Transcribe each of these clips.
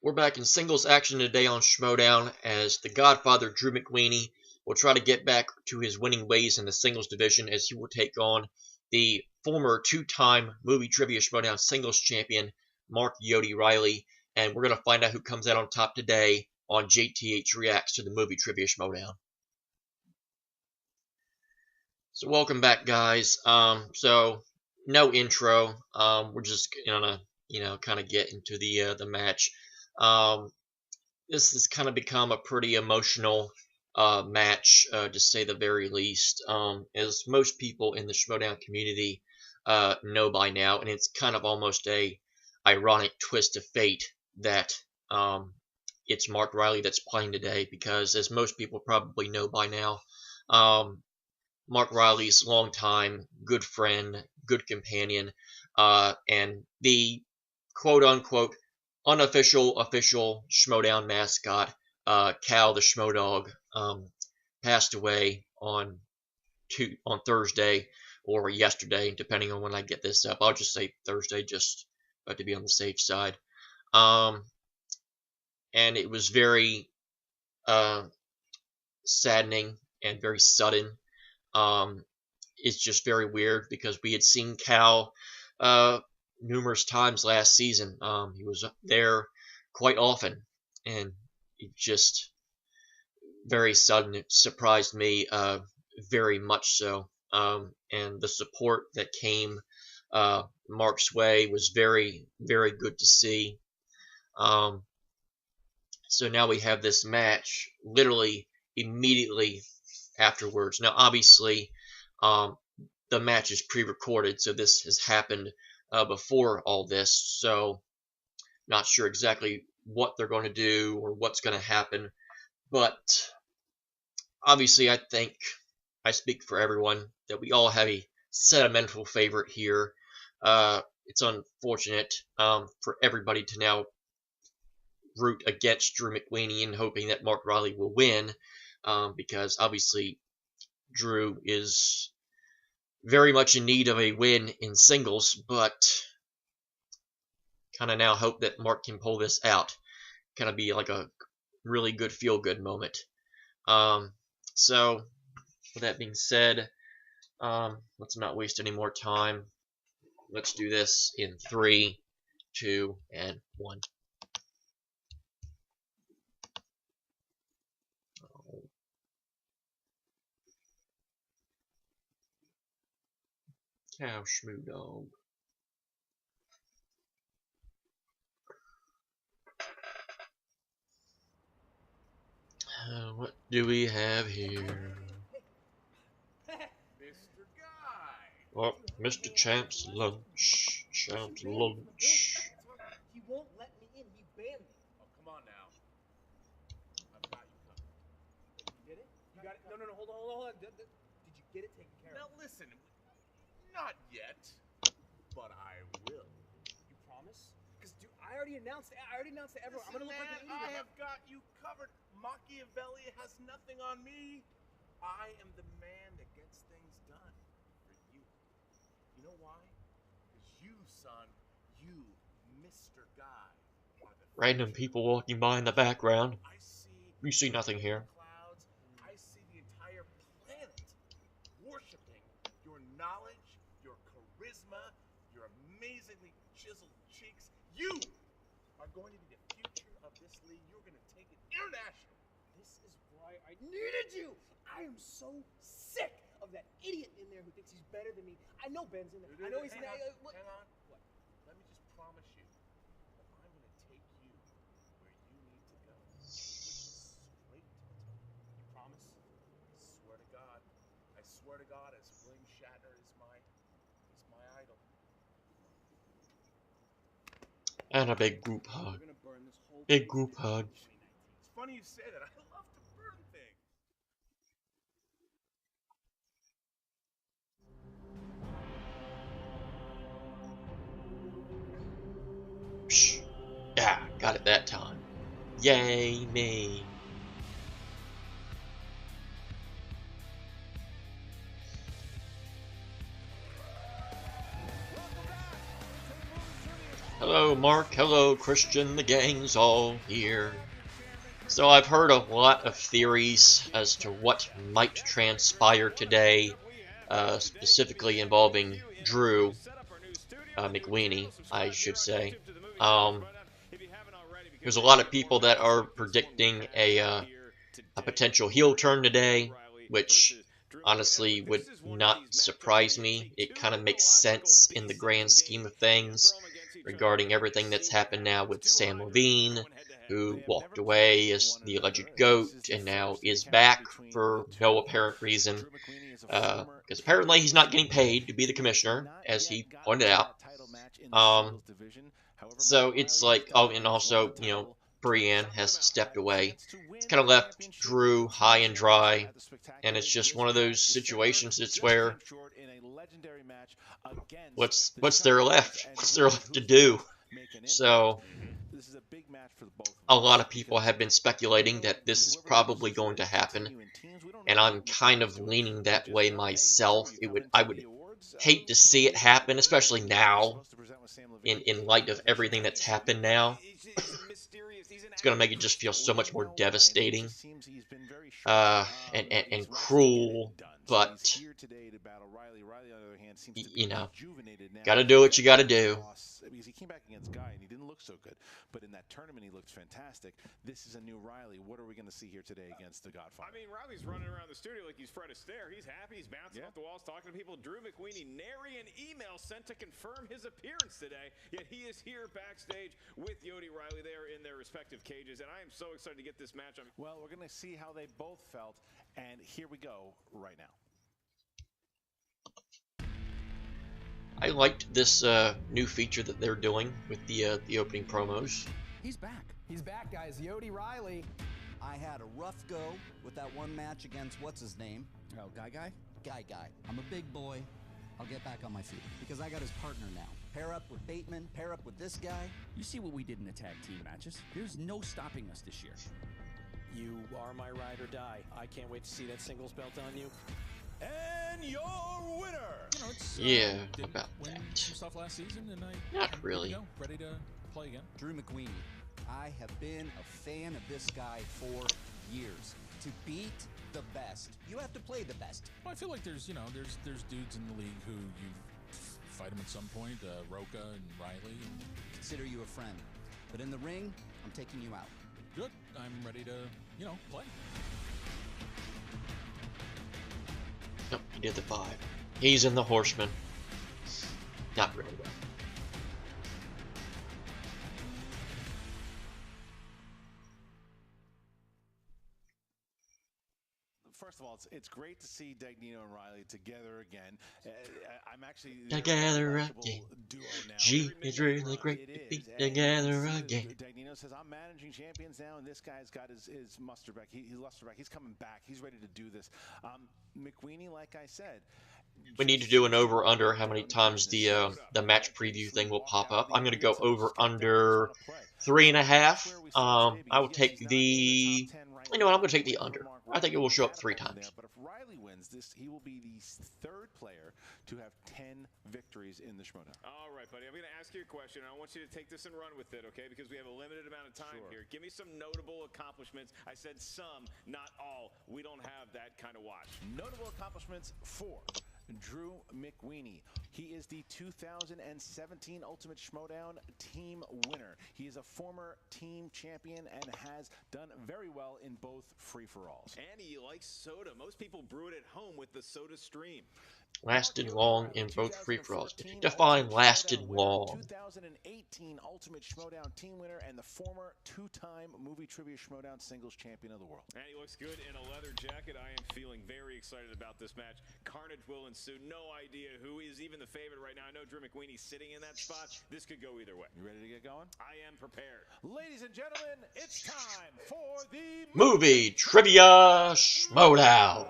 We're back in singles action today on Schmoedown as the Godfather Drew McWeeny will try to get back to his winning ways in the singles division as he will take on the former two-time Movie Trivia Schmoedown singles champion Mark Yodi Reilly, and we're going to find out who comes out on top today on JTH Reacts to the Movie Trivia Schmoedown. So welcome back, guys. So no intro. We're just gonna kind of get into the match. This has kind of become a pretty emotional match, to say the very least, as most people in the Schmoedown community know by now, and it's kind of almost a ironic twist of fate that it's Mark Reilly that's playing today, because as most people probably know by now, Mark Reilly's longtime good friend, good companion, and the quote-unquote official Schmoedown mascot, Cal the Schmoedog, passed away on Thursday or yesterday, depending on when I get this up. I'll just say Thursday, just to be on the safe side. And it was very saddening and very sudden. It's just very weird because we had seen Cal numerous times last season. He was there quite often, and it just very sudden. It surprised me very much so, and the support that came Mark's way was very, very good to see. So now we have this match literally immediately afterwards. Now, obviously, the match is pre-recorded, so this has happened before all this, so not sure exactly what they're going to do or what's going to happen, but obviously I think I speak for everyone that we all have a sentimental favorite here. It's unfortunate for everybody to now root against Drew McWeeny and hoping that Mark Reilly will win, because obviously Drew is very much in need of a win in singles, but kind of now hope that Mark can pull this out. Kind of be like a really good feel-good moment. So, with that being said, let's not waste any more time. Let's do this in 3, 2, and 1. Cow Schmoedown. What do we have here? Mr. Guy. Oh, Mr. Champ's lunch. Champ's lunch. He won't let me in. He banned me. Oh, come on now. I've got you covered. You get it? You got it? No, hold on. Did you get it taken care Now of? listen, not yet, but I will. You promise? Because, dude, I already announced to everyone. I'm gonna look like an idiot. I have got you covered. Machiavelli has nothing on me. I am the man that gets things done for you. You know why? Because you, son, you, Mr. Guy, are the Random people walking by in the background. I see. You see nothing here. Clouds. I see the entire planet worshiping your knowledge, your charisma, your amazingly chiseled cheeks. You are going to be the future of this league. You're going to take it international. This is why I needed you. I am so sick of that idiot in there who thinks he's better than me. I know Ben's in there. I know he's in there. Hang on. What? Let me just promise you that I'm going to take you where you need to go, which is straight to the top. You promise? I swear to God. I swear to God, as William Shatner is my idol. And a big group hug. We're gonna burn this whole Big group hug. It's funny you say that. I love to burn things. Psh. Yeah, got it that time. Yay, me. Hello, Mark. Hello, Christian. The gang's all here. So I've heard a lot of theories as to what might transpire today, specifically involving Drew McWeeny, I should say. There's a lot of people that are predicting a potential heel turn today, which honestly would not surprise me. It kind of makes sense in the grand scheme of things regarding everything that's happened now with Sam Levine, who walked away as the alleged GOAT and now is back for no apparent reason. Because apparently he's not getting paid to be the commissioner, as he pointed out. So it's like, oh, and also, you know, Brienne has stepped away. It's kind of left Drew high and dry, and it's just one of those situations. It's where what's there left? What's there left to do? So a lot of people have been speculating that this is probably going to happen, and I'm kind of leaning that way myself. I would hate to see it happen, especially now, in light of everything that's happened now. It's going to make it just feel so much more devastating and cruel, but you know, gotta do what you gotta do. Because he came back against Guy and he didn't look so good, but in that tournament he looked fantastic. This is a new Reilly. What are we going to see here today against the Godfather? I mean, Reilly's running around the studio like he's Fred Astaire. He's happy. He's bouncing off the walls, talking to people. Drew McWeeny, nary an email sent to confirm his appearance today. Yet he is here backstage with Yodi Reilly. They are in their respective cages, and I am so excited to get this match. Well, we're going to see how they both felt, and here we go right now. I liked this new feature that they're doing with the opening promos. He's back. He's back, guys. Yodi Reilly. I had a rough go with that one match against what's his name? Oh, Guy? Guy. I'm a big boy. I'll get back on my feet because I got his partner now. Pair up with Bateman, pair up with this guy. You see what we did in the tag team matches? There's no stopping us this year. You are my ride or die. I can't wait to see that singles belt on you. And your winner. You know, it's, Yeah, did about win that. some stuff last season, and Not I'm really. ready to play again. Drew McWeeny. I have been a fan of this guy for years. To beat the best, you have to play the best. Well, I feel like there's dudes in the league who you fight them at some point, Roca and Reilly. And Consider you a friend. But in the ring, I'm taking you out. good. I'm ready to, play. Nope, he did the 5. He's in the Horseman. Not really well. First of all, it's great to see Dagnino and Reilly together again. I'm actually Together again. Duo now. Gee, it's really great to be together again. Dagnino says, I'm managing champions now, and this guy's got his muster back. He's luster back. He's coming back. He's ready to do this. McWeeny, like I said, We need to do an over-under how many times the match preview thing will pop up. I'm going to go over-under 3.5. I will take the... You know what? I'm going to take the under. I think it will show up 3 times. But if Reilly wins this, he will be the 3rd player to have 10 victories in the Schmoedown. All right, buddy. I'm going to ask you a question. I want you to take this and run with it, okay? Because we have a limited amount of time here. Give me some notable accomplishments. I said some, not all. We don't have that kind of watch. Notable accomplishments for Drew McWeeny. He is the 2017 Ultimate Schmoedown team winner. He is a former team champion and has done very well in both free-for-alls. And he likes soda. Most people brew it at home with the Soda Stream. Lasted long in both free-for-alls. Define lasted long. 2018 Ultimate Schmoedown team winner and the former 2-time Movie Trivia Schmoedown singles champion of the world. And he looks good in a leather jacket. I am feeling very excited about this match. Carnage will ensue. No idea who is even the favorite right now. I know Drew McWeeny sitting in that spot. This could go either way. You ready to get going? I am prepared. Ladies and gentlemen, it's time for the Movie Trivia Schmoedown.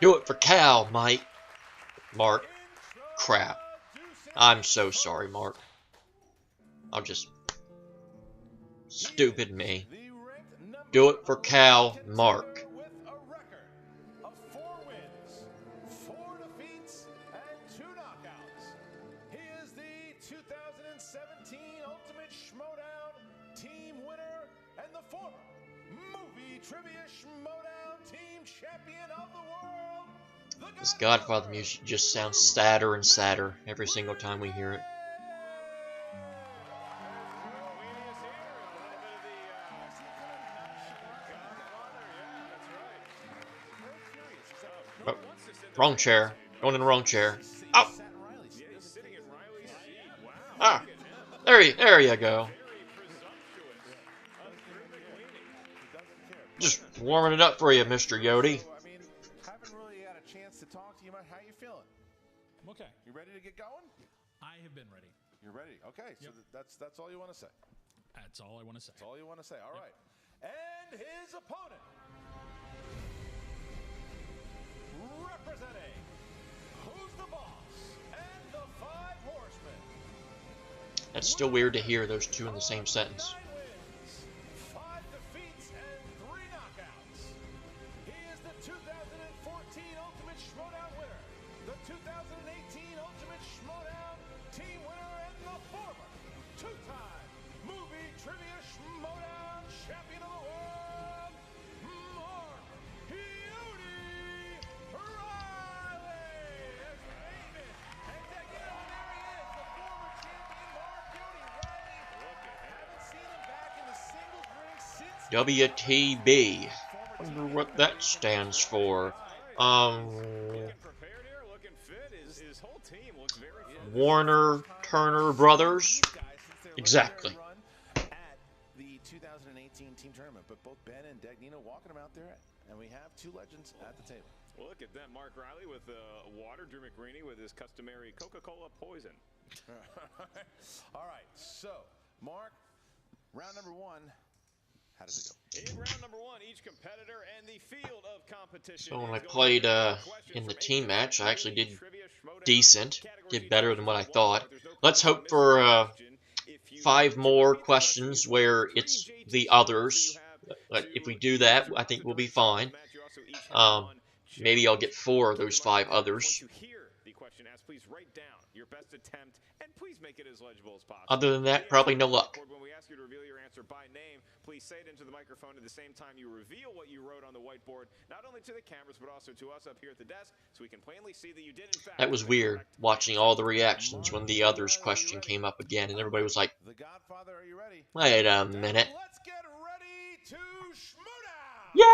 Do it for Cal, Mike. Mark. Crap. I'm so sorry, Mark. I'll just... Stupid me. Do it for Cal, Mark. with a record of 4 wins, 4 defeats, and 2 knockouts. 2017 Ultimate Schmoedown Team winner and the former Movie Trivia Schmoedown Team Champion of the world, the This Godfather music just sounds sadder and sadder every single time we hear it. Oh, wrong chair. Going in the wrong chair. Oh! Ah! There you go. Just warming it up for you, Mr. Yodi. I mean, haven't really had a chance to talk to you about how you feeling. I'm okay. You ready to get going? I have been ready. You're ready. Okay, so Yep. that's all you want to say. That's all I want to say. That's all you want to say. All right. And his opponent, representing Who's the Boss and the Five Horsemen. That's still weird to hear those two in the same sentence. 9 wins, 5 defeats, and 3 knockouts. He is the 2014 Ultimate Schmoedown winner, the 2018 Ultimate Schmoedown Team winner, and the former 2-time Movie Trivia Schmoedown Champion of the world, Mark Yodi Reilly. And again, there he is, the former champion, Mark Yodi Reilly. Haven't seen him back in the singles ring since WTB. Wonder what that stands for. Warner Turner Brothers. Exactly. At the 2018 team tournament, but both Ben and Dagnino walking them out there, and we have 2 legends at the table. Well, look at that. Mark Reilly with water. Drew McWeeny with his customary Coca-Cola poison. All right, so Mark, round number 1. How does it go? In round number 1, each competitor and the field of competition. So when I played in the team match, I actually did decent. Did better than what I thought. Let's hope for 5 more questions where it's the others. If we do that, I think we'll be fine. Maybe I'll get 4 of those 5 others. Please write down your best attempt and please make it as legible as possible. Other than that, probably no luck. When we ask you to reveal your answer by name, please say it into the microphone at the same time you reveal what you wrote on the whiteboard, not only to the cameras but also to us up here at the desk, so we can plainly see that you did in fact. That was weird, watching all the reactions when the others question came up again, and everybody was like, The Godfather, are you ready? wait a minute. Let's get ready to Schmoedown! Yay!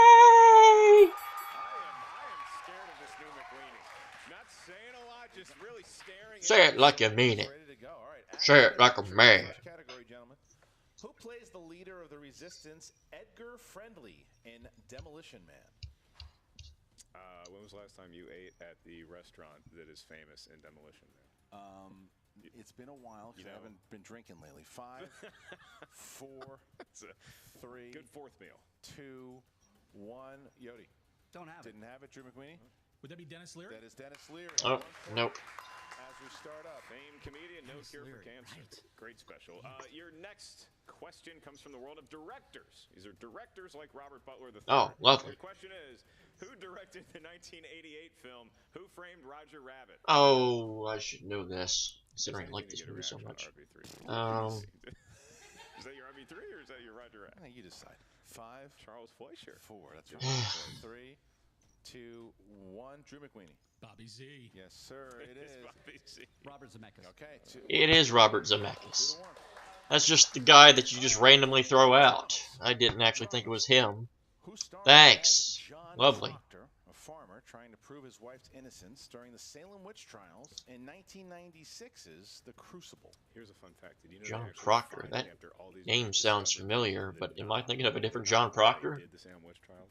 I am scared of this new McWeeny. Not saying a lot, just really staring. Say it like you mean it. Ready to go. All right. Say it like a man. Category, gentlemen. Who plays the leader of the Resistance, Edgar Friendly, in Demolition Man? When was the last time you ate at the restaurant that is famous in Demolition Man? It's been a while because I haven't been drinking lately. 5, 4, 3. Good 4th meal. 2, 1. Yodi. Don't have it. Didn't have it. Drew McWeeny. Would that be Dennis Leary? That is Dennis Leary. Oh, nope. As we start up. Famed comedian, no cure for cancer. Right. Great special. Your next question comes from the world of directors. These are directors like Robert Butler III. Oh, lovely. The question is, who directed the 1988 film Who Framed Roger Rabbit? Oh, I should know this, considering I like this movie so much. Is that your RB3 or is that your Roger Rabbit? You decide. 5, Charles Fleischer. 4. That's right. 3, 2, 1. Drew McWeeny. Bobby Z. Yes, sir. It is. Bobby Z. Robert Zemeckis. Okay. 2, It is Robert Zemeckis. 2 to 1. That's just the guy that you just randomly throw out. I didn't actually think it was him. Who stars Thanks. as John Lovely. Proctor, a farmer trying to prove his wife's innocence during the Salem witch trials in 1996's The Crucible. Here's a fun fact. Did you know John they actually Proctor. finally, That after all these name years, sounds discovered familiar, that but they am I did thinking of a not different know John they Proctor? did the Salem witch trials.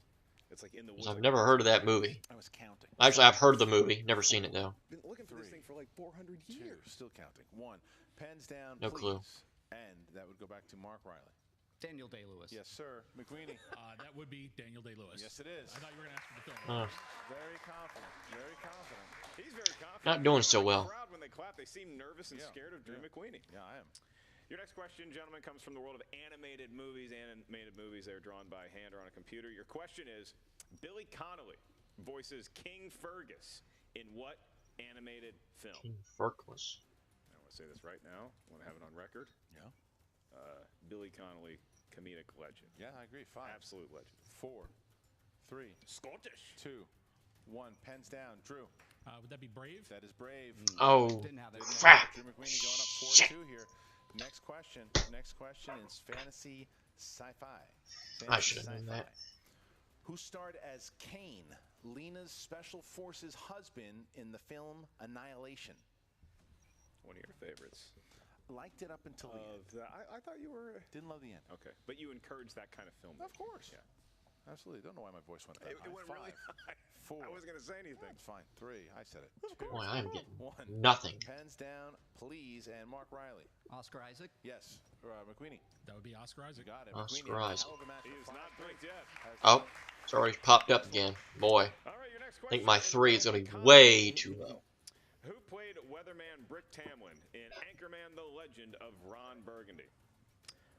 It's like in the 'Cause woods I've never heard of that movie. I was counting. Actually, I've heard the movie, never seen it though. Been looking for this 3, thing for like 400 2, years. still counting. 1. Pens down, No please. clue. And that would go back to Mark Reilly. Daniel Day-Lewis. Yes, sir. McWeeny. That would be Daniel Day-Lewis. Yes, it is. I thought you were going to ask for the film. Very confident. Very confident. He's very confident. Not doing so The well. crowd, when they clap, they seem nervous and scared of Drew McWeeny. Yeah, I am. Your next question, gentlemen, comes from the world of animated movies. Animated movies that are drawn by hand or on a computer. Your question is, Billy Connolly voices King Fergus in what animated film? King Fergus. want to say this right now. I want to have it on record. Yeah. Billy Connolly, comedic legend. Yeah, I agree. 5. Absolute legend. 4, 3, Scottish. 2, 1. Pens down. Drew. Would that be Brave? That is Brave. Oh, Didn't have it. crap. Drew McWeeny going up 4-2 here. Next question. Next question is fantasy sci-fi. I should have known that. Who starred as Kane, Lena's Special Forces husband in the film Annihilation? One of your favorites. Liked it up until the end. I thought you were... Didn't love the end. Okay, but you encourage that kind of film. Of course. Yeah. Absolutely. Don't know why my voice went that It high. went 5, really high. 4. I wasn't going to say anything. That's fine. 3. I said it. Boy, I'm getting 1. nothing. Pens down, please. And Mark Reilly. Oscar Isaac. Yes. McWeeny. That would be Oscar Isaac. You got it. Oscar McWeeny, Isaac. hell of a match He for is not 5-3. blinked yet. Oh, it's already popped up again. Boy, All right, your next I think question my is 3 is going to be from way too low. Who played Weatherman Brick Tamlin in Anchorman: The Legend of Ron Burgundy?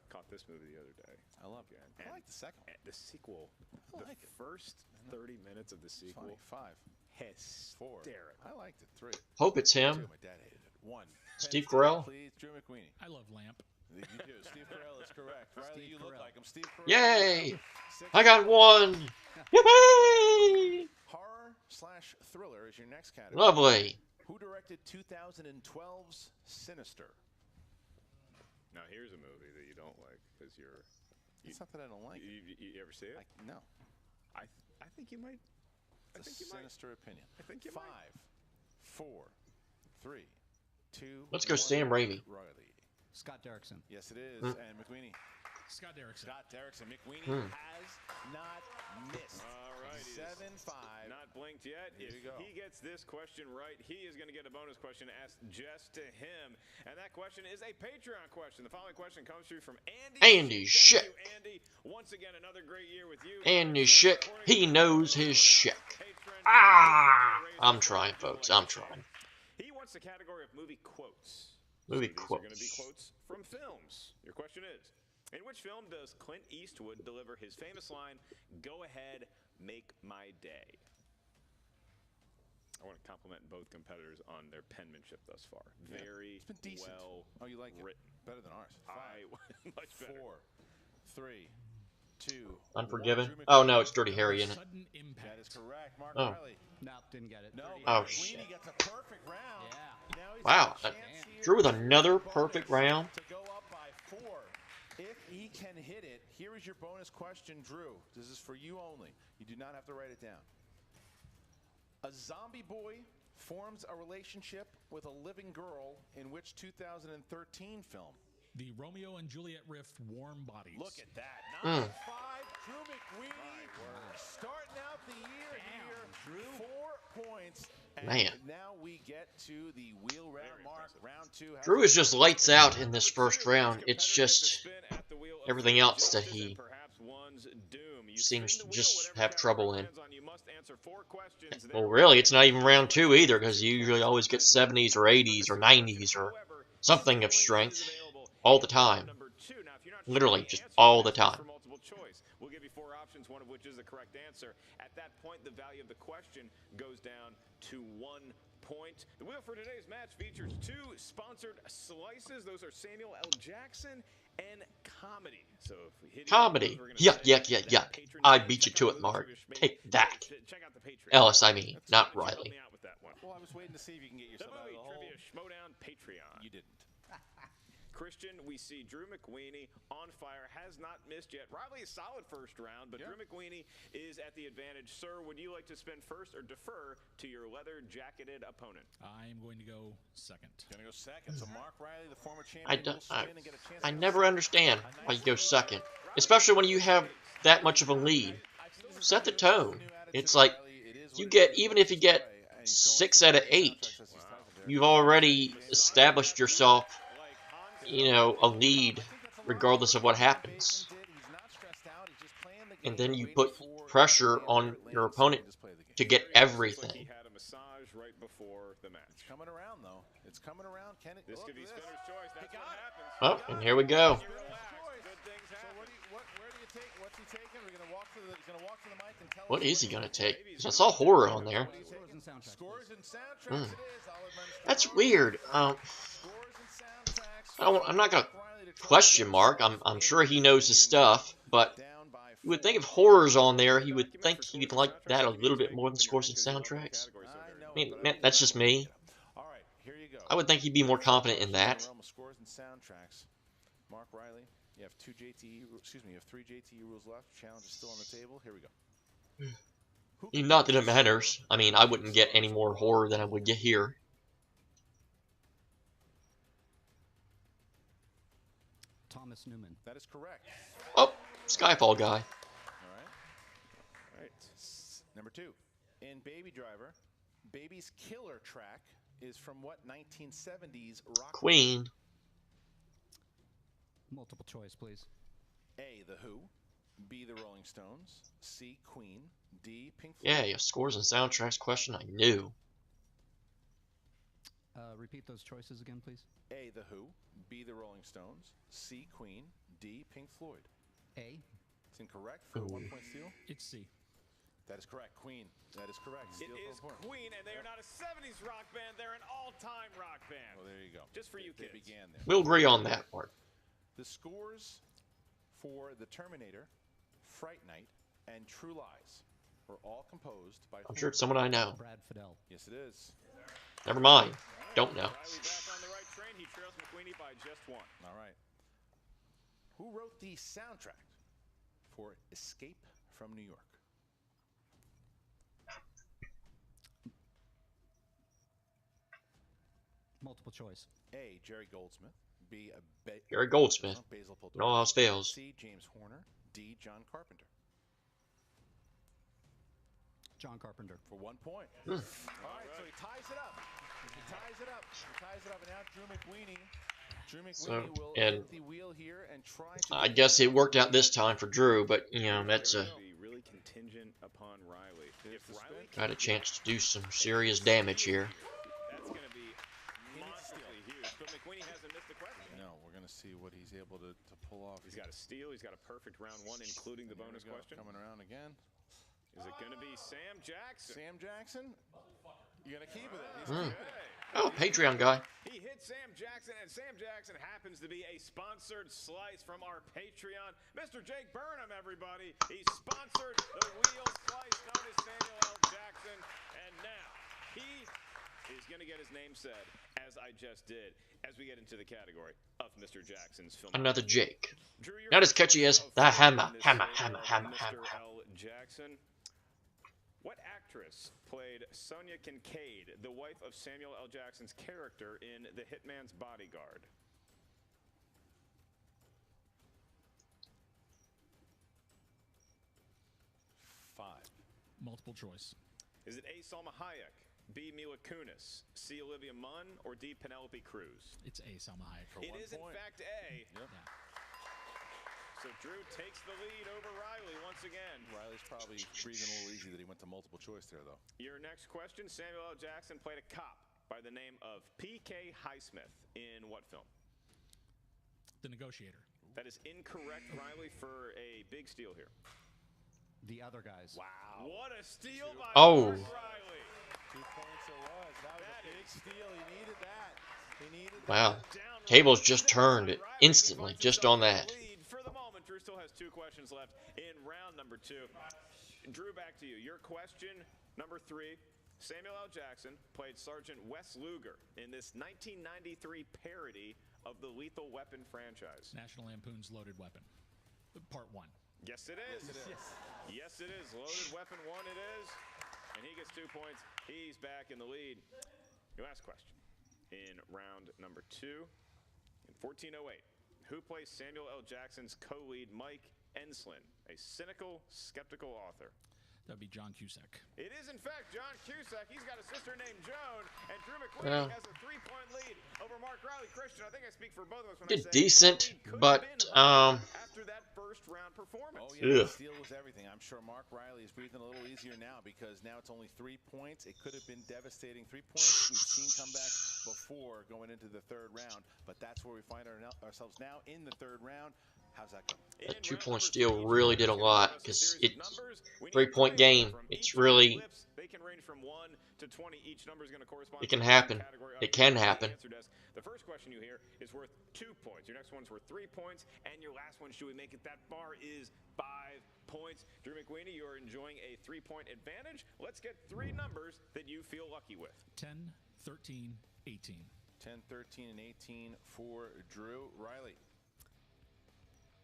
Caught this movie the other day. I love it. And I like the second one. The sequel, I like it. first 30 minutes of the It's funny. sequel, 5, 4. hysterical. I liked it. 3. Hope it's 2. him. My dad hated it. 1. Steve Pens down, Carell? please. Drew McWeeny. I love Lamp. You do. Steve Carell is correct. Riley, Steve you look Carell. like him. Steve Carell. Yay! 6. I got 1. Yippee! Horror/thriller is your next category. Lovely. Who directed 2012's Sinister? Now here's a movie that you don't like because you're. It's not that I don't like it. You ever see it? No. I think you might. It's a sinister opinion. I think you 5, might. 4, 3, 2. Let's go 1. Sam Raimi. Riley. Scott Derrickson. Yes, it is. Hmm. And McWeeny. Scott Derrickson. Scott Derrickson. McWeeny Hmm. has not missed. All right. 7-5. Not blinked yet. Here If you go. he gets this question right, he is going to get a bonus question asked just to him. And that question is a Patreon question. The following question comes through from Andy. Andy Thank Schick. you, Andy. Once again, another great year with you. Andy Schick, he knows his Schick. Patron. I'm trying, folks. I'm trying. He wants the category of movie quotes. Movie These are going to be quotes. quotes from films. Your question is, in which film does Clint Eastwood deliver his famous line, "Go ahead, make my day"? I want to compliment both competitors on their penmanship thus far. Yeah. Very It's been decent. well Oh, you like written. it? Better than ours. 5, Much better. 4, 3, 2. Unforgiven? 1. Drew Oh, McWeeny. no, it's Dirty Harry in it. Sudden impact. That is correct. Mark Oh. Riley. Nope, didn't get it. No. Oh, McWeeny shit. gets a perfect round. Yeah. Now he's Wow, got a chance here Drew with to another bonus perfect round. To go up by 4. If he can hit it, here is your bonus question, Drew. This is for you only. You do not have to write it down. A zombie boy forms a relationship with a living girl in which 2013 film? The Romeo and Juliet riff, Warm Bodies. Look at that. Mm. 9-5. Drew McWeeny starting out the year here. Drew. 4 points. And Man. now we get to the wheel round mark. Round 2. Drew is just lights out in this first round. It's just everything else that he seems to just have trouble in. Well, really, it's not even round 2 either, because you usually always get 70s or 80s or 90s or something of strength all the time. Literally, just all the time. We'll give you 4 options, one of which is the correct answer. At that point, the value of the question goes down to 1 point. The wheel for today's match features 2 sponsored slices. Those are Samuel L. Jackson and comedy. So if we hit Comedy. Yuck, yuck, yuck, yuck. I beat you to it, Mark. Take that. Check out the Patreon. Ellis, I mean, not Riley. Well, I was waiting to see if you can get The yourself out of movie the hole. trivia Schmoedown Patreon. You didn't. Christian, we see Drew McWeeny on fire, has not missed yet. Riley, a solid first round, but Drew McWeeny is at the advantage. Sir, would you like to spin first or defer to your leather-jacketed opponent? I'm going to go second. Gonna go second. So Mark Riley, the former champion, will spin and get a chance. I never understand why you go second, especially when you have that much of a lead. Set the tone. It's like you get, even if you get 6 out of 8, you've already established yourself, you know, a lead regardless of what happens. And then you put pressure on your opponent to get everything. He had a massage right before the match. It's coming around, though. It's coming around. Can it? This could be spinner's choice. That's what happens. Oh, and here we go. Relax. Good things happen. where do you take? What's he taking? We're gonna walk to the. He's gonna walk to the mic and tell us. What is he gonna take? 'Cause I saw horror on there. Scores and soundtracks. Scores and soundtracks. It is. I'll administer That's those. weird. Scores and soundtracks. I'm not gonna question Mark. I'm sure he knows his stuff, but you would think if horror's on there, he would think he'd like that a little bit more than scores and soundtracks. I mean, man, that's just me. All right, here you go. I would think he'd be more confident in that. Scores and soundtracks. Mark Reilly, you have 3 JTE rules left. Challenge is still on the table. Here we go. Not that it matters. I mean, I wouldn't get any more horror than I would get here. Thomas Newman. That is correct. Oh, Skyfall guy. All right. Number 2. In Baby Driver, Baby's killer track is from what 1970s rock? Queen. Multiple choice, please. A, The Who. B, The Rolling Stones. C, Queen. D, Pink Floyd. Yeah, scores and soundtracks question I knew. Repeat those choices again, please. A, The Who. B, The Rolling Stones. C, Queen. D, Pink Floyd. A. It's incorrect for a 1-point steal. It's C. That is correct. Queen. That is correct. It is Queen, and they are not a 70s rock band. They're an all-time rock band. Well, there you go. Just for you kids. They began there. We'll agree on that part. The scores for The Terminator, Fright Night, and True Lies were all composed by... I'm sure it's someone I know. Brad Fidel. Yes, it is. Never mind. Don't know. Reilly back on the right train. He trails McWeeny by just 1. All right. Who wrote the soundtrack for Escape from New York? Multiple choice. A, Jerry Goldsmith. B, Jerry Goldsmith. Basil Poledouris. No else fails. C, James Horner. D, John Carpenter. John Carpenter. For 1 point. All right, so he ties it up. And now Drew McWeeny. Will hit the wheel here and try to... I guess it worked out this time for Drew, but that's a... Really contingent upon Reilly. If Reilly got a chance to do some serious damage here. That's going to be monstrally huge. But McWeeny hasn't missed a question. No, we're going to see what he's able to pull off. He's got a steal. He's got a perfect round 1, including the bonus question. Coming around again. Is it going to be Sam Jackson? Sam Jackson? You're going to keep with it. He's keeping it. Oh, Patreon guy. He hit Sam Jackson, and Sam Jackson happens to be a sponsored slice from our Patreon. Mr. Jake Burnham, everybody. He sponsored the wheel slice known as Samuel L. Jackson. And now he is going to get his name said, as I just did, as we get into the category of Mr. Jackson's film. Another Jake. Drew, Not as catchy as the hammer. Hammer. Mr. L. Jackson. What actress played Sonia Kincaid, the wife of Samuel L. Jackson's character in The Hitman's Bodyguard? Five. Multiple choice. Is it A. Salma Hayek, B. Mila Kunis, C. Olivia Munn, or D. Penelope Cruz? It's A. Salma Hayek. It is, in fact, A. Yep. Yeah. So Drew takes the lead over Reilly once again. Reilly's probably breathing a little easy that he went to multiple choice there, though. Your next question, Samuel L. Jackson played a cop by the name of P.K. Highsmith in what film? The Negotiator. That is incorrect, Reilly, for a big steal here. The Other Guys. Wow. What a steal by Oh. Mark Reilly. 2 points it was. That was a big steal. He needed that. Wow. Tables just turned instantly, just on that. For the moment, Drew still has 2 questions left in round number 2. Drew, back to you. Your question number 3. Samuel L. Jackson played Sergeant Wes Luger in this 1993 parody of the Lethal Weapon franchise. National Lampoon's Loaded Weapon. Part 1. Yes, it is. Yes, it is. Loaded Weapon 1 it is. And he gets 2 points. He's back in the lead. Your last question in round number 2. In 1408, who plays Samuel L. Jackson's co-lead Mike Enslin, a cynical, skeptical author? That would be John Cusack. It is, in fact, John Cusack. He's got a sister named Joan, and Drew McWeeny has a 3-point lead over Mark Reilly. Christian, I think I speak for both of us when I say decent, but after that first round performance. Oh yeah, the steal was everything. I'm sure Mark Reilly is breathing a little easier now because now it's only 3 points. It could have been devastating. 3 points we've seen comebacks before going into the 3rd round, but that's where we find ourselves now in the 3rd round. How's that go? That 2-point steal really did a lot because it 3-point game. It's really They can range from 1 to 20. Each number is going to correspond. It can happen. It can happen. The first question you hear is worth 2 points. Your next one's worth 3 points, and your last one, should we make it that far, is 5 points. Drew McWeeny, you're enjoying a 3-point advantage. Let's get 3 numbers that you feel lucky with. 10, 13, 18. 10, 13, and 18 for Drew. Reilly.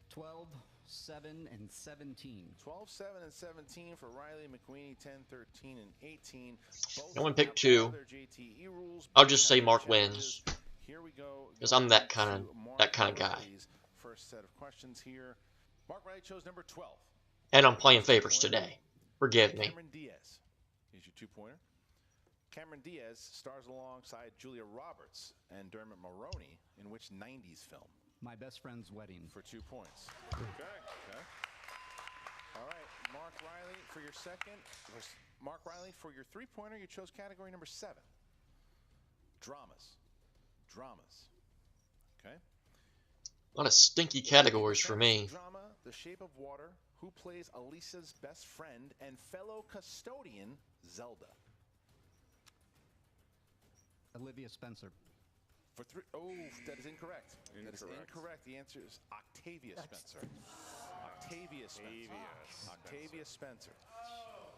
12, 7, and 17. 12, 7, and 17 for Reilly. McWeeny, 10, 13, and 18. No one picked 2. I'll just say Mark wins. Here we go. Because I'm that kind of guy. First set of questions here. Mark Reilly chose number 12. And I'm playing favorites today. Forgive me. Cameron Diaz. Here's your 2-pointer. Cameron Diaz stars alongside Julia Roberts and Dermot Mulroney in which 90s film? My best friend's wedding. For 2 points. Okay. All right, Mark Reilly for your second. Mark Reilly for your 3-pointer. You chose category number 7. Dramas. Okay. A lot of stinky categories for me. Drama, The Shape of Water. Who plays Alisa's best friend and fellow custodian, Zelda? Olivia Spencer. For 3. Oh, that is incorrect. That is incorrect. The answer is Octavia Spencer. Octavia Spencer.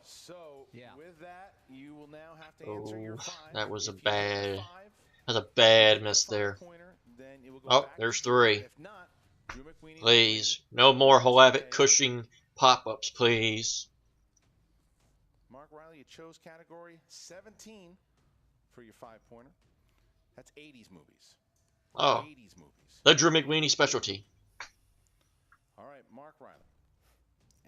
So, with that, you will now have to answer your 5. That was a bad miss there. Oh, there's 3. Please, no more Halabic Cushing pop-ups, please. Mark Reilly, you chose category 17 for your 5-pointer. That's 80s movies. Oh, 80s movies. The Drew McWeeny specialty. All right, Mark Reilly.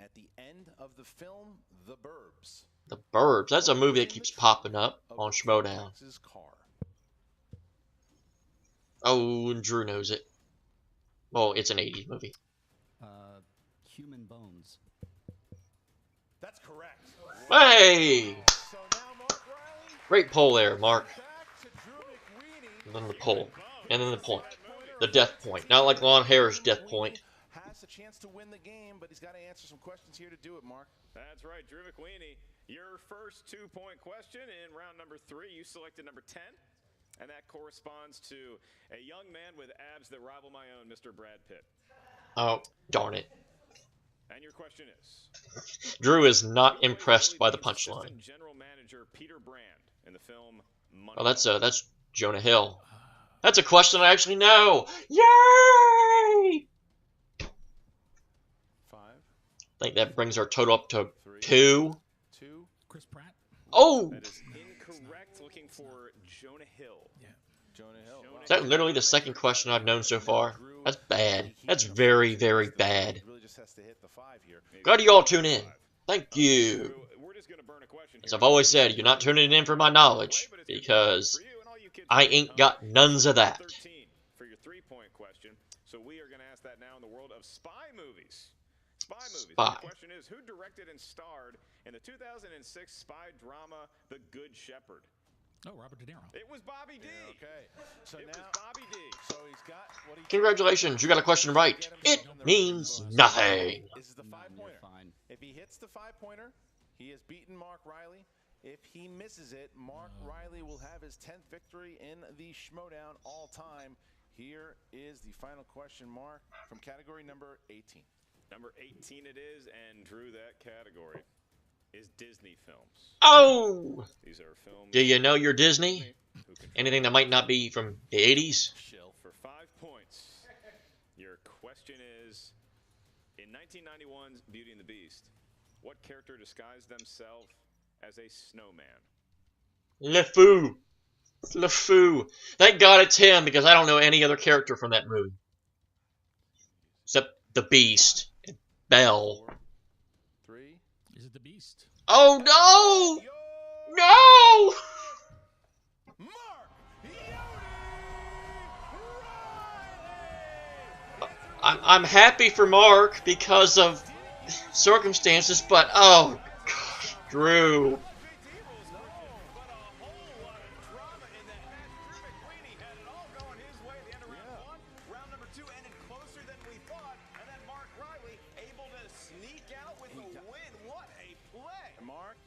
At the end of the film, The Burbs. The Burbs. That's a movie that keeps popping up on Schmoedown. Oh, and Drew knows it. Well, it's an 80s movie. Human Bones. That's correct. Hey! So now Mark Reilly. Great poll there, Mark. Back to Drew McWeeny. And then the poll. And then the point. The death point. Not like Lon Harris' death point. Has a chance to win the game, but he's got to answer some questions here to do it, Mark. That's right, Drew McWeeny. Your first 2-point question in round number 3, you selected number 10. And that corresponds to a young man with abs that rival my own, Mr. Brad Pitt. Oh, darn it. And your question is? Drew is not impressed by the punchline. General Manager Peter Brand in the film Money. Oh, that's Jonah Hill. That's a question I actually know. Yay! 5. I think that brings our total up to 2. 2. Chris Pratt. Oh! That is incorrect. Looking for Jonah Hill. Yeah. Jonah Hill. Is that literally the second question I've known so far? That's bad. That's very, very bad. Really just has to hit the 5 here. Glad you all tune in. Thank you. We're just gonna burn a question. As I've always said, you're not tuning in for my knowledge, because I ain't got nones of that. 13 for your 3-point question. So we are gonna ask that now in the world of spy movies. The question is, who directed and starred in the 2006 spy drama The Good Shepherd? Oh, Robert De Niro. It was Bobby D. Yeah, okay. So it now, was Bobby D. So he's got what he. Congratulations, you got a question right. It means nothing. This is the 5-pointer. If he hits the 5-pointer, he has beaten Mark Reilly. If he misses it, Mark Reilly will have his 10th victory in the Schmoedown all time. Here is the final question, Mark, from category number 18. Number 18 it is, and Drew, that category is Disney films. Oh! These are films. Do you know your Disney? Anything that might not be from the 80s? Chill. For 5 points, your question is, in 1991's Beauty and the Beast, what character disguised themselves as a snowman? LeFou. LeFou. Thank God it's him, because I don't know any other character from that movie. Except the Beast. And Belle. 3. Is it the Beast? Oh no! No! I'm happy for Mark because of circumstances, but oh gosh, Drew.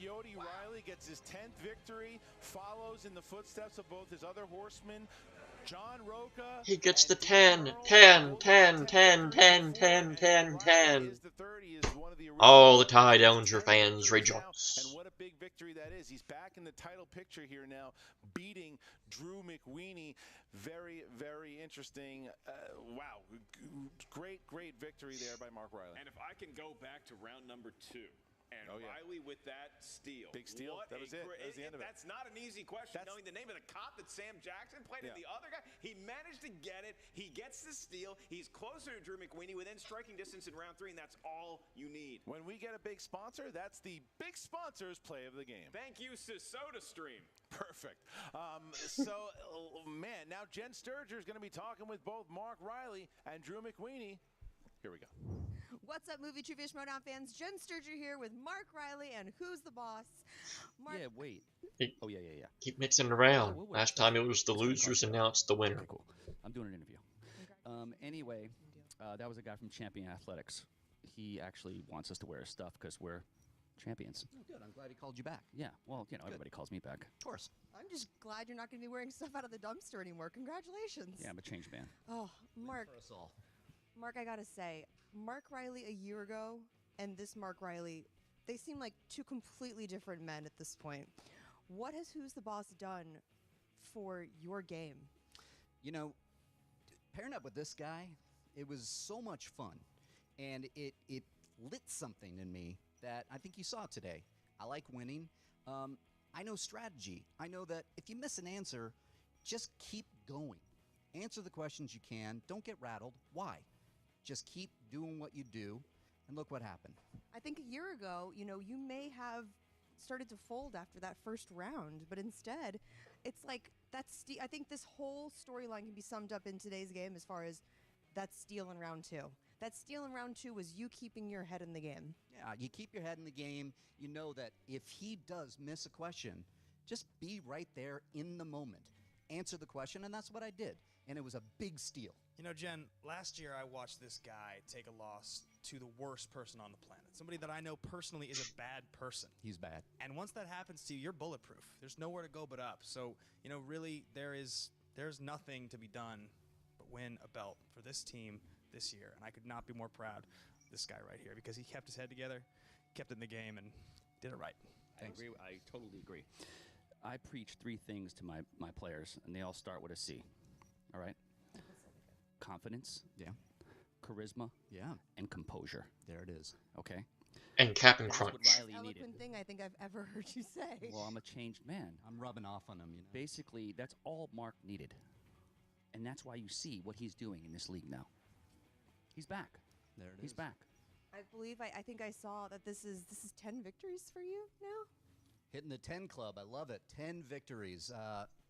Yodi Reilly gets his 10th victory, follows in the footsteps of both his other horsemen, John Roca. He gets the 10, 10, 10, 10, 10, 10, 10, 10. All the Ty Dellinger fans rejoice. And what a big victory that is. He's back in the title picture here now, beating Drew McWeeny. Very, very interesting. Wow. Great victory there by Mark Reilly. And if I can go back to round number 2. And Reilly with that steal. Big steal. That was it. That was the end of it. That's not an easy question. Knowing the name of the cop that Sam Jackson played and the other guy, he managed to get it. He gets the steal. He's closer to Drew McWeeny within striking distance in round 3, and that's all you need. When we get a big sponsor, that's the big sponsor's play of the game. Thank you, SodaStream. Perfect. Man, now Jen Sturger is going to be talking with both Mark Reilly and Drew McWeeny. Here we go. What's up, Movie Trivia Schmoedown fans? Jen Sturger here with Mark Reilly and Who's the Boss? Mark. Yeah, wait. Oh, yeah. Keep mixing it around. Last time it was the losers, and now it's the winner. Okay, cool. I'm doing an interview. Anyway, that was a guy from Champion Athletics. He actually wants us to wear his stuff because we're champions. Oh, good. I'm glad he called you back. Yeah, well, everybody calls me back. Of course. I'm just glad you're not going to be wearing stuff out of the dumpster anymore. Congratulations. Yeah, I'm a changed man. Oh, Mark. For us all. Mark, I gotta say, Mark Reilly a year ago and this Mark Reilly, they seem like two completely different men at this point. What has Who's the Boss done for your game? You know, pairing up with this guy, it was so much fun. And it lit something in me that I think you saw today. I like winning. I know strategy. I know that if you miss an answer, just keep going. Answer the questions you can. Don't get rattled. Why? Just keep doing what you do, and look what happened. I think a year ago, you may have started to fold after that first round, but instead, it's like I think this whole storyline can be summed up in today's game as far as that steal in round 2. That steal in round 2 was you keeping your head in the game. Yeah, you keep your head in the game. You know that if he does miss a question, just be right there in the moment. Answer the question, and that's what I did. And it was a big steal. Jen, last year I watched this guy take a loss to the worst person on the planet. Somebody that I know personally is a bad person. He's bad. And once that happens to you, you're bulletproof. There's nowhere to go but up. So, really, there's nothing to be done but win a belt for this team this year. And I could not be more proud of this guy right here because he kept his head together, kept it in the game, and did it right. I totally agree. I preach 3 things to my players, and they all start with a C. All right? Confidence. Yeah. Charisma. Yeah. And composure. There it is. Okay? And Cap'n That's Crunch. what Reilly needed. Eloquent thing I think I've ever heard you say. Well, I'm a changed man. I'm rubbing off on him, Basically, that's all Mark needed. And that's why you see what he's doing in this league now. He's back. There it is. He's back. I believe I think I saw that this is 10 victories for you now. Hitting the 10 club. I love it. 10 victories.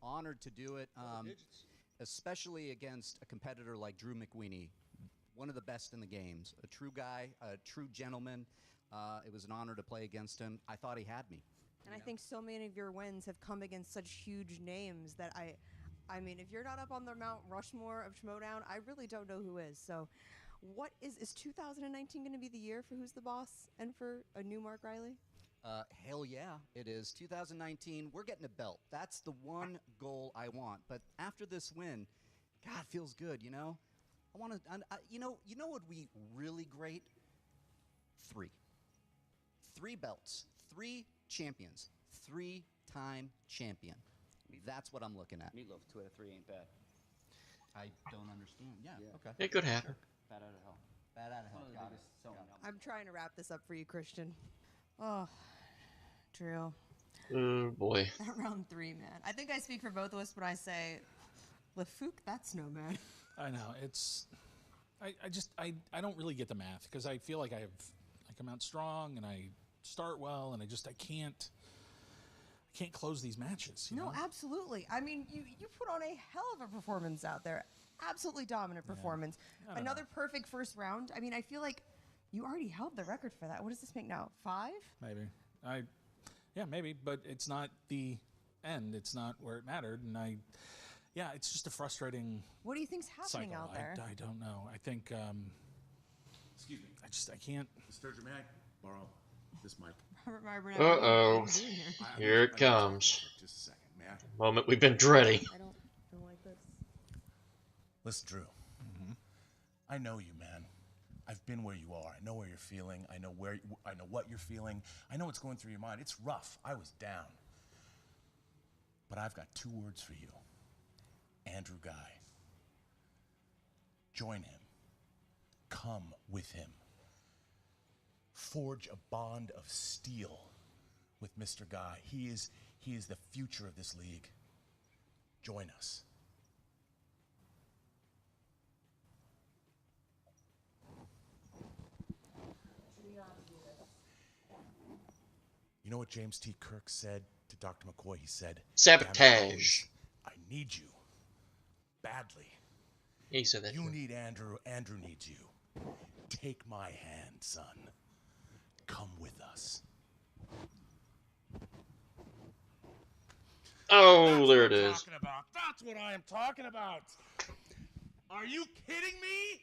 Honored to do it. Especially against a competitor like Drew McWeeny, one of the best in the games, a true guy, a true gentleman. It was an honor to play against him. I thought he had me. And I think so many of your wins have come against such huge names that I mean, if you're not up on the Mount Rushmore of Schmoedown, I really don't know who is. So what is 2019 going to be the year for Who's the Boss and for a new Mark Reilly? Hell yeah, it is. 2019, we're getting a belt. That's the one goal I want. But after this win, God, feels good, I want to, you know what would be really great? 3 belts, 3 champions, 3-time champion. That's what I'm looking at. Meatloaf, 2 out of 3 ain't bad. I don't understand. Yeah. Okay. It could happen. Bad out of hell. Bad out of hell. Got it. I'm trying to wrap this up for you, Christian. Oh, Drew. Oh, boy. That round 3, man. I think I speak for both of us when I say, LeFouque, that's no man. I know. It's... I don't really get the math because I feel like I come out strong and I start well and I can't close these matches. You know? Absolutely. I mean, you put on a hell of a performance out there. Absolutely dominant performance. Another perfect first round. I mean, I feel like you already held the record for that. What does this make now? 5? Maybe. Maybe, but it's not the end. It's not where it mattered, and it's just a frustrating. What do you think's happening cycle. out there? I don't know. I think. Excuse me. I can't. Sturgeon, may I borrow This mic. Uh-oh. Here it comes. Just a second, man. Moment we've been dreading. I don't like this. Listen, Drew. I know you, man. I've been where you are. I know where you're feeling. I know what you're feeling. I know what's going through your mind. It's rough. I was down. But I've got 2 words for you. Andrew Guy. Join him. Come with him. Forge a bond of steel with Mr. Guy. He is the future of this league. Join us. You know what James T. Kirk said to Dr. McCoy? He said, Sabotage. I need you. Badly. He said that. You need Andrew. Andrew needs you. Take my hand, son. Come with us. Oh, there it is. That's what I am talking about. Are you kidding me?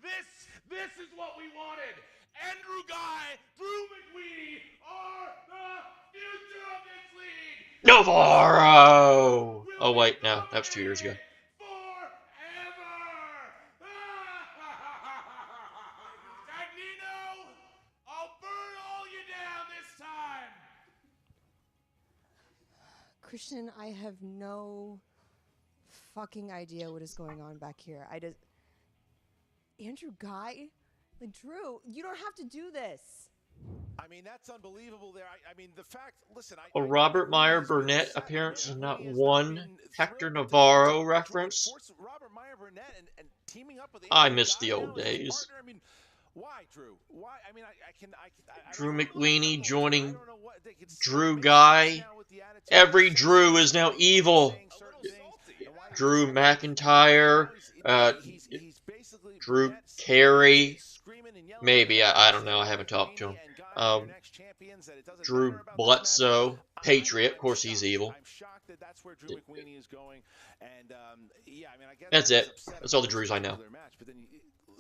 This is what we wanted. Andrew Guy, Drew McWeeny are the future of this league. Navarro! Oh, wait, no. That was 2 years ago. Forever. Dagnino, I'll burn all you down this time. Christian, I have no fucking idea what is going on back here. Andrew Guy? Like, Drew, you don't have to do this. I mean, that's unbelievable there. I mean, the fact, listen. A Robert Meyer Burnett appearance and not one Hector Navarro reference. Robert Meyer Burnett and teaming up with I miss the old days. I mean, why, Drew? Why? I mean, Drew McWeeny joining Drew Guy. Every Drew is now evil. Drew McIntyre, Drew Carey, maybe, I don't know, I haven't talked to him. Drew Bledsoe, Patriot, of course he's evil. That's it. That's all the Drews I know.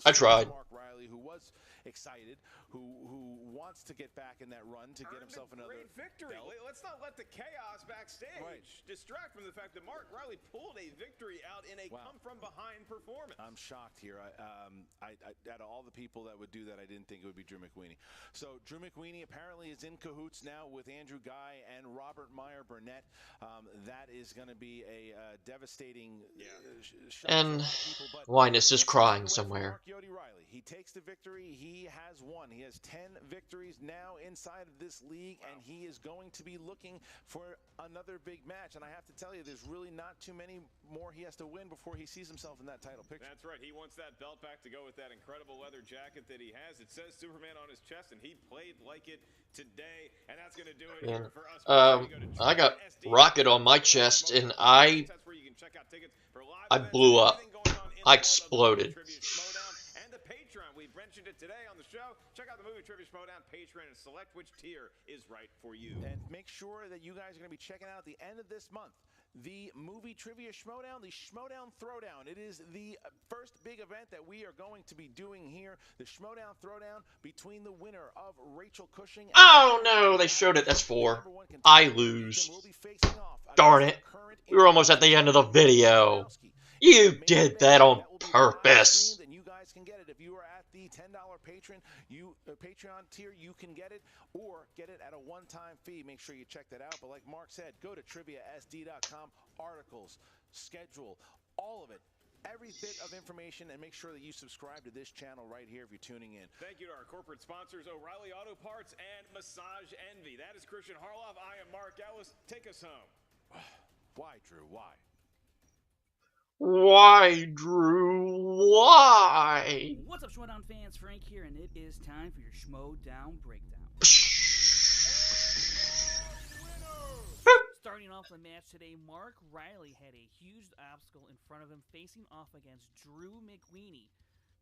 I tried. Reilly, who was excited, who wants to get back in that run to get himself another great victory. belt. Let's not let the chaos backstage distract from the fact that Mark Reilly pulled a victory out in a come-from-behind performance. I'm shocked here. Out of all the people that would do that, I didn't think it would be Drew McWeeny. So Drew McWeeny apparently is in cahoots now with Andrew Guy and Robert Meyer Burnett. That is going to be a devastating shock And for a lot of people, but Linus is crying somewhere. Yodi Reilly. He takes the victory. He has won. He has 10 victories now inside of this league, and he is going to be looking for another big match. And I have to tell you, there's really not too many more he has to win before he sees himself in that title picture. That's right. He wants that belt back to go with that incredible leather jacket that he has. It says Superman on his chest, and he played like it today. And that's going to do it here for us. I got Rocket on my chest, and I blew up. I exploded. We mentioned it today on the show. Check out the Movie Trivia Schmoedown Patreon and select which tier is right for you. And make sure that you guys are going to be checking out at the end of this month the Movie Trivia Schmoedown, the Schmoedown Throwdown. It is the first big event that we are going to be doing here. The Schmoedown Throwdown between the winner of Rachel Cushing. Oh no, they showed it. That's 4. I lose. Darn it. We were almost at the end of the video. You did that on purpose. You guys can get it if you are at the $10 Patreon tier. You can get it or get it at a one-time fee. Make sure you check that out. But like Mark said, go to triviasd.com. Articles, schedule, all of it. Every bit of information, and make sure that you subscribe to this channel right here if you're tuning in. Thank you to our corporate sponsors, O'Reilly Auto Parts and Massage Envy. That is Christian Harloff. I am Mark Ellis. Take us home. Why, Drew? Why? Why, Drew? Why? What's up, Schmoedown fans? Frank here, and it is time for your Schmoedown breakdown. Starting off the match today, Mark Reilly had a huge obstacle in front of him facing off against Drew McWeeny.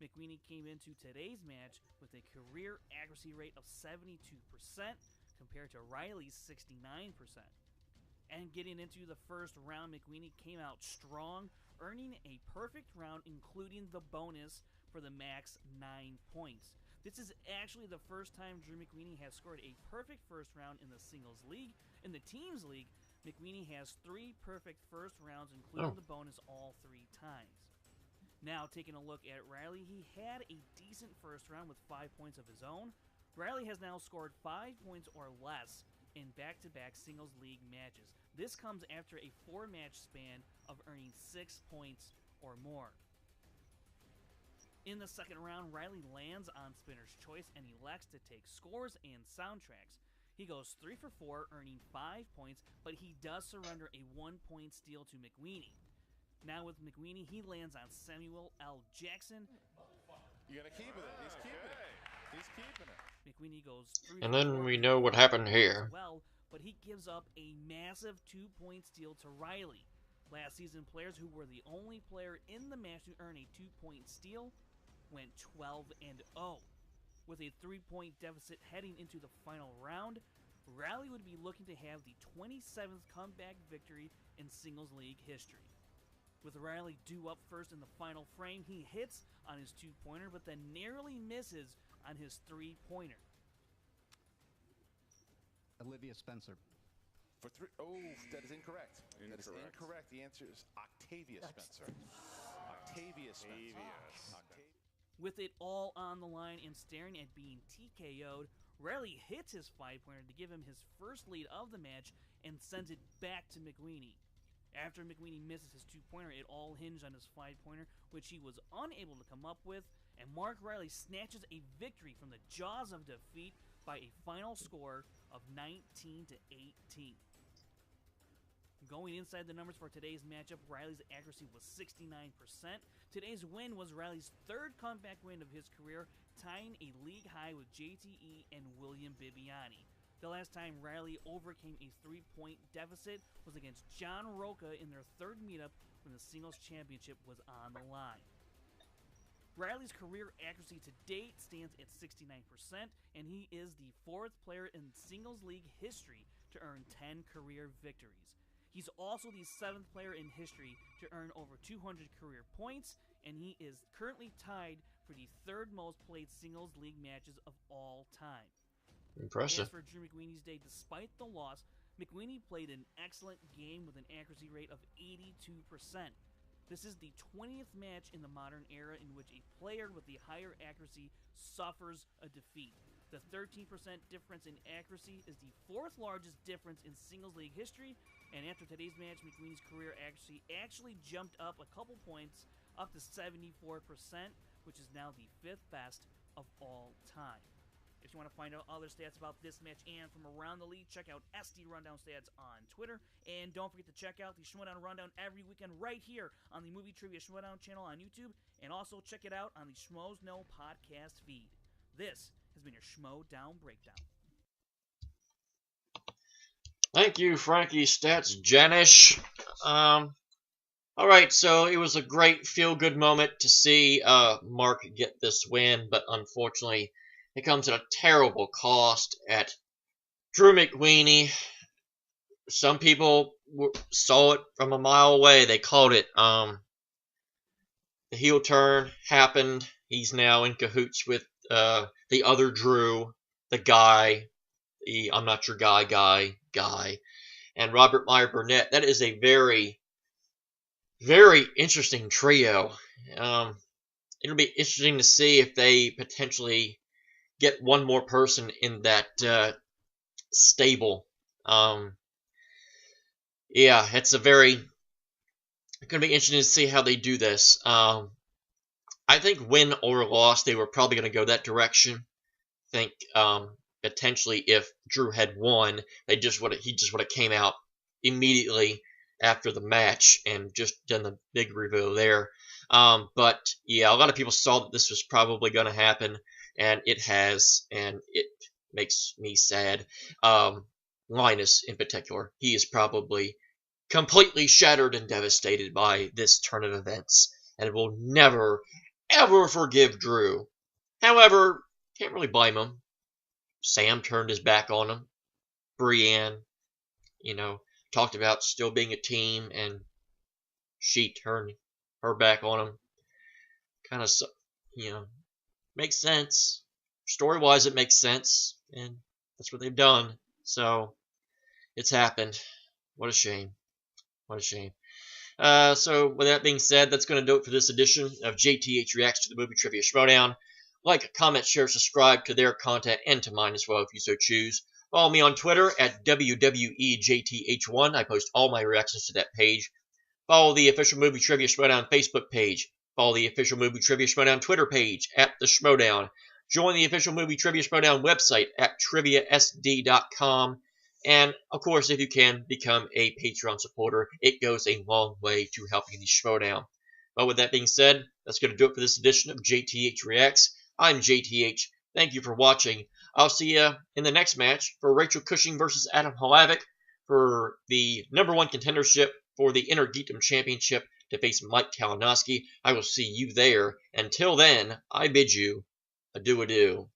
McWeeny came into today's match with a career accuracy rate of 72% compared to Reilly's 69%. And getting into the first round, McWeeny came out strong, earning a perfect round, including the bonus for the max 9 points. This is actually the first time Drew McWeeny has scored a perfect first round in the singles league. In the teams league, McWeeny has 3 perfect first rounds, including the bonus all 3 times. Now, taking a look at Reilly, he had a decent first round with 5 points of his own. Reilly has now scored 5 points or less in back-to-back singles league matches. This comes after a 4-match span of earning 6 points or more. In the second round, Reilly lands on Spinner's Choice and elects to take scores and soundtracks. He goes 3 for 4, earning 5 points, but he does surrender a 1-point steal to McWeeny. Now with McWeeny, he lands on Samuel L. Jackson. You're going to keep it. He's keeping it. He's keeping it. McWeeny goes 3 And for then 4, we know what happened here. well, but he gives up a massive 2-point steal to Reilly. Last season, players who were the only player in the match to earn a 2-point steal went 12-0. With a 3-point deficit heading into the final round, Reilly would be looking to have the 27th comeback victory in singles league history. With Reilly due up first in the final frame, he hits on his 2-pointer, but then narrowly misses on his 3-pointer. Olivia Spencer. For 3. Oh, that is incorrect. That is incorrect. The answer is Octavia Spencer. Octavia Spencer. With it all on the line and staring at being TKO'd, Reilly hits his 5-pointer to give him his first lead of the match and sends it back to McWeeny. After McWeeny misses his 2-pointer, it all hinged on his 5-pointer, which he was unable to come up with, and Mark Reilly snatches a victory from the jaws of defeat by a final score of 19-18. Going inside the numbers for today's matchup, Reilly's accuracy was 69%. Today's win was Reilly's 3rd comeback win of his career, tying a league high with JTE and William Bibbiani. The last time Reilly overcame a 3-point deficit was against John Roca in their 3rd meetup when the singles championship was on the line. Reilly's career accuracy to date stands at 69%, and he is the 4th player in singles league history to earn 10 career victories. He's also the 7th player in history to earn over 200 career points, and he is currently tied for the 3rd most played singles league matches of all time. Impressive. As for Drew McWeeny's day, despite the loss, McWeeny played an excellent game with an accuracy rate of 82%. This is the 20th match in the modern era in which a player with the higher accuracy suffers a defeat. The 13% difference in accuracy is the 4th largest difference in singles league history, and after today's match, McWeeny's career accuracy actually jumped up a couple points, up to 74%, which is now the 5th best of all time. If you want to find out other stats about this match and from around the league, check out SD Rundown Stats on Twitter. And don't forget to check out the Schmoedown Rundown every weekend right here on the Movie Trivia Schmoedown channel on YouTube. And also check it out on the Schmoes Know podcast feed. This has been your Schmoedown Breakdown. Thank you, Frankie Stats Janish. Alright, so it was a great feel-good moment to see Mark get this win, but unfortunately it comes at a terrible cost at Drew McWeeny. Some people saw it from a mile away. They called it. The heel turn happened. He's now in cahoots with the other Drew, the guy, the I'm not your guy, and Robert Meyer Burnett. That is a very, very interesting trio. It'll be interesting to see if they potentially get one more person in that stable. Yeah, it's going to be interesting to see how they do this. I think win or loss, they were probably going to go that direction. I think potentially if Drew had won, he just would have came out immediately after the match and just done the big reveal there. But yeah, a lot of people saw that this was probably going to happen, and it has, and it makes me sad. Linus in particular, he is probably completely shattered and devastated by this turn of events, and will never, ever forgive Drew. However, can't really blame him. Sam turned his back on him. Brienne, talked about still being a team, and she turned her back on him. Kind of makes sense. Story-wise, it makes sense, and that's what they've done. So it's happened. What a shame. What a shame. So with that being said, that's going to do it for this edition of JTH Reacts to the Movie Trivia Schmoedown. Like, comment, share, subscribe to their content and to mine as well if you so choose. Follow me on Twitter at WWEJTH1. I post all my reactions to that page. Follow the official Movie Trivia Schmoedown Facebook page. Follow the official Movie Trivia Schmoedown Twitter page at The Schmoedown. Join the official Movie Trivia Schmoedown website at triviasd.com. And, of course, if you can, become a Patreon supporter. It goes a long way to helping the Schmoedown. But with that being said, that's going to do it for this edition of JTH Reacts. I'm JTH. Thank you for watching. I'll see you in the next match for Rachel Cushing versus Adam Hlavik for the #1 contendership for the Intergeekdom Championship to face Mike Kalinowski. I will see you there. Until then, I bid you adieu.